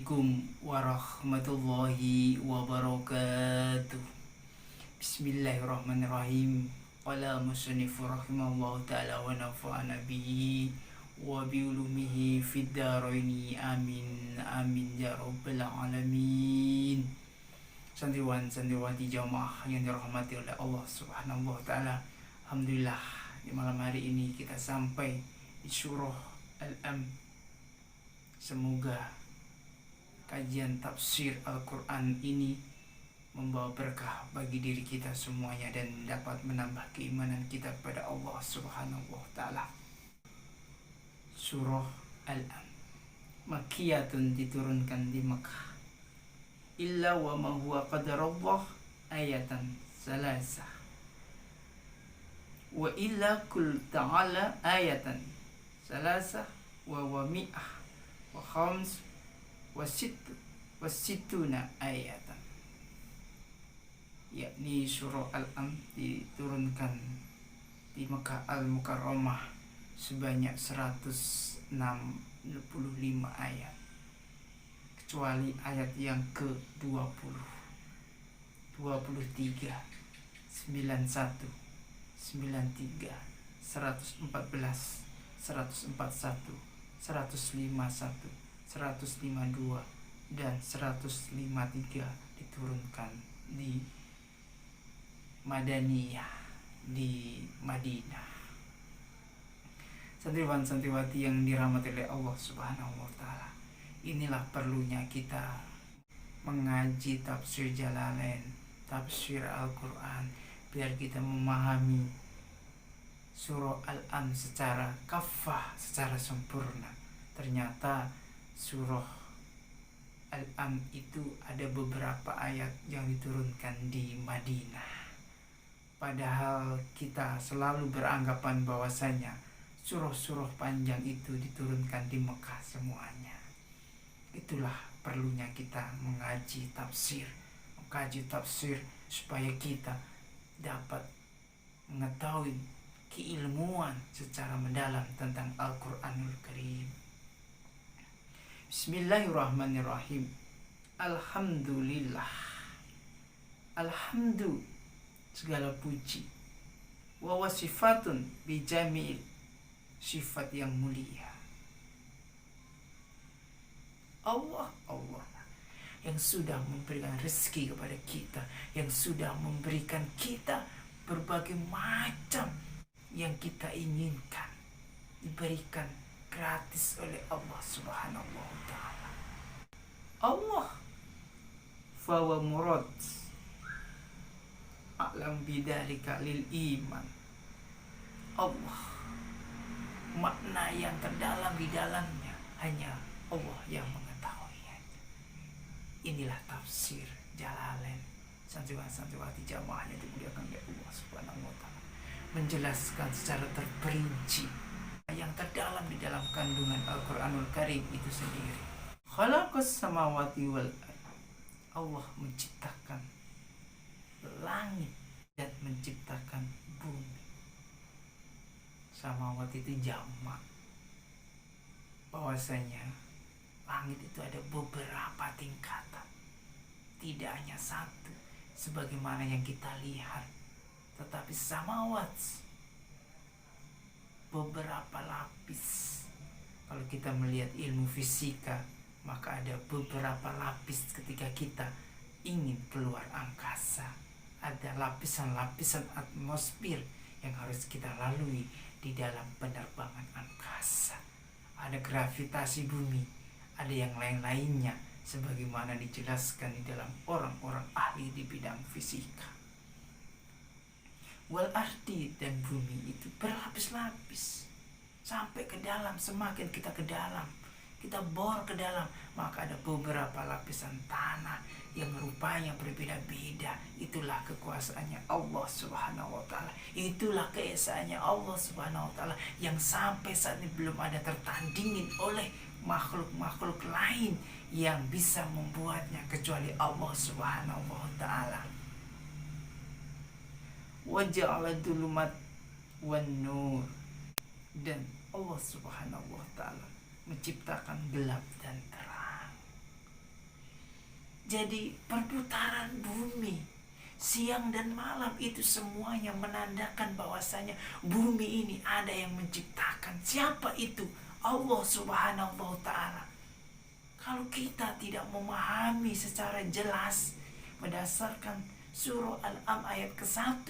Assalamualaikum warahmatullahi wabarakatuh. Bismillahirrahmanirrahim. Qala musannifu rahimallahu ta'ala wa nafa'ana bihi wa biulumihi fid dharaini amin amin ya rabbal alamin. Santriwan santriwati jamaah yang dirahmati oleh Allah Subhanahu wa taala. Alhamdulillah, di malam hari ini kita sampai di surah Al-Am. Semoga kajian tafsir Al-Quran ini membawa berkah bagi diri kita semuanya dan dapat menambah keimanan kita kepada Allah Subhanahu wa taala. Surah Al-Am Makkiyatun, diturunkan di Mekah. Illa wa ma huwa qadarullah ayatan salasah. Wa illa kul ta'ala ayatan salasah wa mi'ah wa khams wa situna ayatan. Yakni surah Al-Am diturunkan di Mekah Al-Mukarramah sebanyak 165 ayat, kecuali ayat yang ke-20, 23, 91, 93, 114, 141, 151, 152 dan 153 diturunkan di Madaniyah, di Madinah. Santriwan santriwati yang dirahmati oleh Allah Subhanahu wa taala, inilah perlunya kita mengaji tafsir Jalalain, tafsir Al-Quran, biar kita memahami surah Al-Am secara kafah, secara sempurna. Ternyata surah Al-Am itu ada beberapa ayat yang diturunkan di Madinah. Padahal kita selalu beranggapan bahwasanya surah-surah panjang itu diturunkan di Mekah semuanya. Itulah perlunya kita mengkaji tafsir supaya kita dapat mengetahui keilmuan secara mendalam tentang Al-Quranul Karim. Bismillahirrahmanirrahim. Alhamdulillah. Alhamdu, segala puji. Wa wasifatun bijamil, sifat yang mulia. Allah yang sudah memberikan rezeki kepada kita, yang sudah memberikan kita berbagai macam yang kita inginkan, diberikan gratis oleh Allah Subhanahu wa taala. Allah fawa murad alam bidzalika lil iman. Allah, makna yang terdalam di dalamnya hanya Allah yang mengetahuinya. Inilah tafsir Jalalain. Santriwan-santriwati jamaah yang dimuliakan oleh Allah Subhanahu wa taala, menjelaskan secara terperinci yang terdalam di dalam kandungan Al-Quranul Karim itu sendiri. Khalaqas samawati wal ard. Allah menciptakan langit dan menciptakan bumi. Samawati itu jamak, bahwasanya langit itu ada beberapa tingkatan, tidak hanya satu sebagaimana yang kita lihat, tetapi samawat beberapa lapis. Kalau kita melihat ilmu fisika, maka ada beberapa lapis ketika kita ingin keluar angkasa. Ada lapisan-lapisan atmosfer yang harus kita lalui di dalam penerbangan angkasa. Ada gravitasi bumi, ada yang lain-lainnya sebagaimana dijelaskan di dalam orang-orang ahli di bidang fisika. Wal ardi, dan bumi itu berlapis-lapis sampai ke dalam. Semakin kita ke dalam, kita bor ke dalam, maka ada beberapa lapisan tanah yang rupanya berbeda-beda. Itulah kekuasaannya Allah Subhanahu wa taala. Itulah keesaannya Allah Subhanahu wa taala yang sampai saat ini belum ada tertandingin oleh makhluk-makhluk lain yang bisa membuatnya kecuali Allah Subhanahu wa taala. Wa ja'ala dhulumat wan nur, dan Allah Subhanahu wa taala menciptakan gelap dan terang. Jadi perputaran bumi siang dan malam itu semuanya menandakan bahwasanya bumi ini ada yang menciptakan. Siapa itu? Allah Subhanahu wa Ta'ala. Kalau kita tidak memahami secara jelas berdasarkan surah Al-Am ayat ke-1,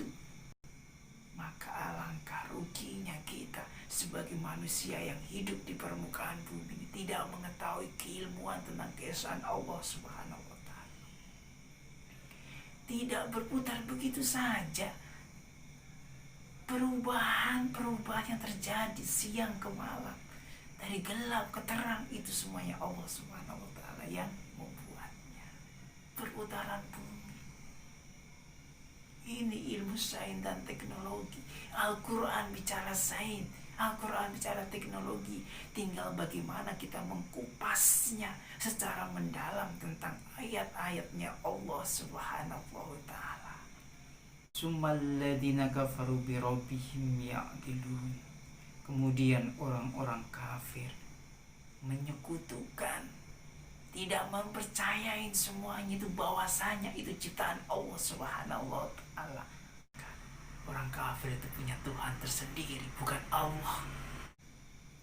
maka alangkah ruginya kita sebagai manusia yang hidup di permukaan bumi ini, tidak mengetahui keilmuan tentang keesaan Allah Subhanahu wa Ta'ala. Tidak berputar begitu saja. Perubahan yang terjadi siang ke malam, dari gelap ke terang, itu semuanya Allah Subhanahu wa Ta'ala yang membuatnya. Perputaran bumi ini ilmu sains dan teknologi. Al-Quran bicara sains, Al-Quran bicara teknologi. Tinggal bagaimana kita mengkupasnya secara mendalam tentang ayat-ayatnya Allah Subhanahu wa Ta'ala. Sumalladzina kafaru bi rabbihim ya'dilun. Kemudian orang-orang kafir menyekutukan, tidak mempercayai semuanya itu bahwasanya itu ciptaan Allah Subhanahu wa Ta'ala. Orang kafir itu punya Tuhan tersendiri, bukan Allah.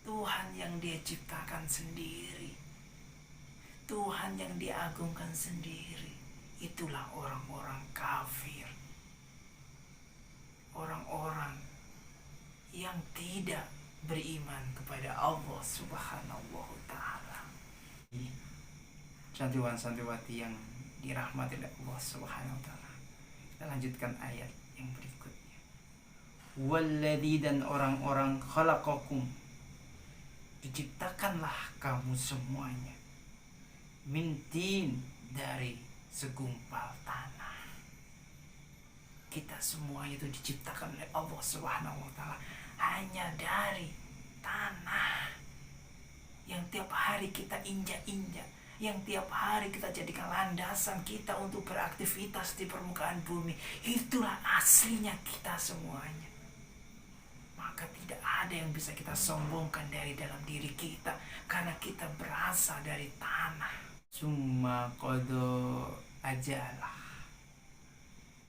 Tuhan yang dia ciptakan sendiri, Tuhan yang diagungkan sendiri. Itulah orang-orang kafir, orang-orang yang tidak beriman kepada Allah Subhanahu wa Ta'ala. Santriwan-santriwati yang dirahmati oleh Allah Subhanahu wa Ta'ala, kita lanjutkan ayat yang berikutnya. Walladzi, dan orang-orang khalaqakum, diciptakanlah kamu semuanya, min tin, dari segumpal tanah. Kita semua itu diciptakan oleh Allah Subhanahu wa Ta'ala hanya dari tanah yang tiap hari kita injak-injak, yang tiap hari kita jadikan landasan kita untuk beraktivitas di permukaan bumi. Itulah aslinya kita semuanya. Maka tidak ada yang bisa kita sombongkan dari dalam diri kita, karena kita berasal dari tanah. Summa qada ajalah,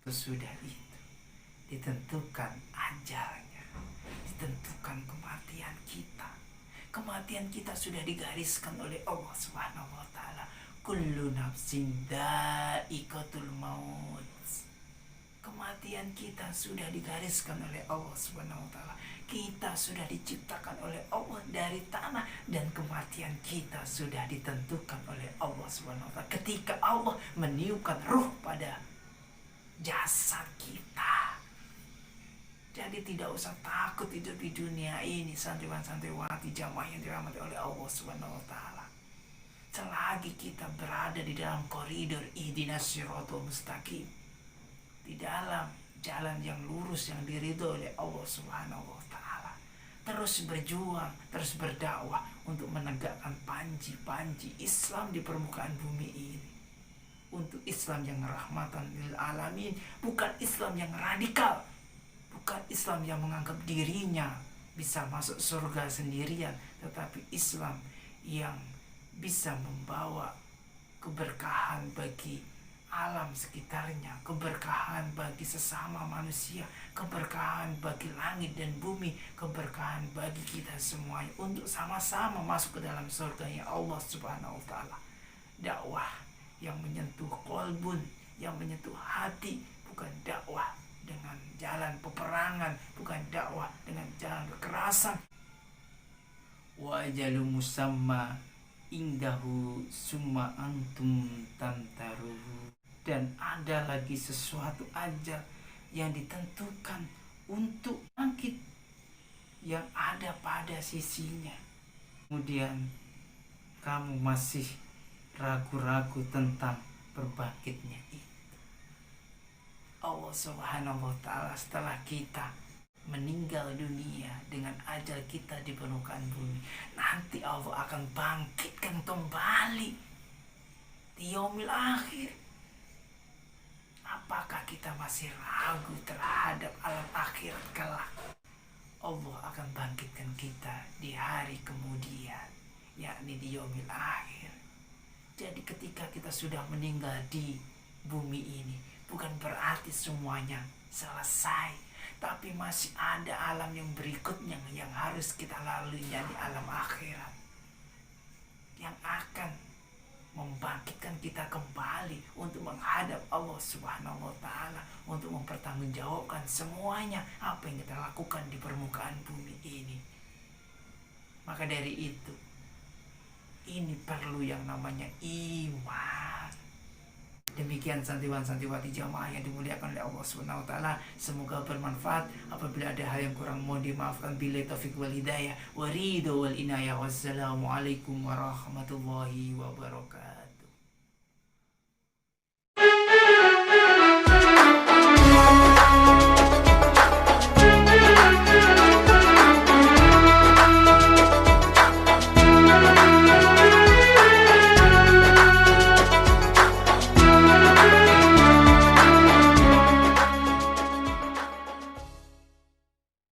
sesudah itu ditentukan ajalnya, ditentukan kematian kita. Kematian kita sudah digariskan oleh Allah Subhanahu wa Ta'ala. Kullu nafsin dha'iqatul maut. Kematian kita sudah digariskan oleh Allah Subhanahu wa Ta'ala. Kita sudah diciptakan oleh Allah dari tanah, dan kematian kita sudah ditentukan oleh Allah Subhanahu wa Ta'ala ketika Allah meniupkan ruh pada jasad kita. Jadi tidak usah takut hidup di dunia ini, santriwan-santriwati jamaah yang dirahmati oleh Allah Subhanahu wa Ta'ala. Selagi kita berada di dalam koridor ihdinas siratal mustaqim, di dalam jalan yang lurus yang diridhoi oleh Allah Subhanahu wa Ta'ala, terus berjuang, terus berdakwah untuk menegakkan panji-panji Islam di permukaan bumi ini. Untuk Islam yang rahmatan lil alamin, bukan Islam yang radikal, bukan Islam yang menganggap dirinya bisa masuk surga sendirian, tetapi Islam yang bisa membawa keberkahan bagi alam sekitarnya, keberkahan bagi sesama manusia, keberkahan bagi langit dan bumi, keberkahan bagi kita semuanya untuk sama-sama masuk ke dalam surganya Allah Subhanahu wa Ta'ala. Dakwah yang menyentuh qalbun, yang menyentuh hati, bukan dakwah dengan jalan peperangan, bukan dakwah dengan jalan kekerasan. Wa ajalu musamma indahu summa antum tamtaruhu. Dan ada lagi sesuatu ajal yang ditentukan untuk bangkit yang ada pada sisinya. Kemudian kamu masih ragu-ragu tentang berbangkitnya itu. Allah Subhanahu wa Ta'ala setelah kita meninggal dunia dengan ajal kita di permukaan bumi, nanti Allah akan bangkitkan kembali di yaumil akhir. Apakah kita masih ragu terhadap alam akhirat kelak? Allah akan bangkitkan kita di hari kemudian, yakni di yaumil akhir. Jadi ketika kita kita sudah meninggal di bumi ini, bukan berarti semuanya selesai, tapi masih ada alam yang berikutnya yang harus kita lalui, yakni alam akhirat, yang akan membangkitkan kita kembali untuk menghadap Allah Subhanahu wa Ta'ala, untuk mempertanggungjawabkan semuanya apa yang kita lakukan di permukaan bumi ini. Maka dari itu, ini perlu yang namanya iman. Demikian santiwan santiwati jamaah yang dimuliakan oleh Allah Subhanahu wa Ta'ala. Semoga bermanfaat. Apabila ada hal yang kurang mohon dimaafkan. Billahi taufiq wal hidayah wa ridho wal inayah. Wassalamualaikum warahmatullahi wabarakatuh.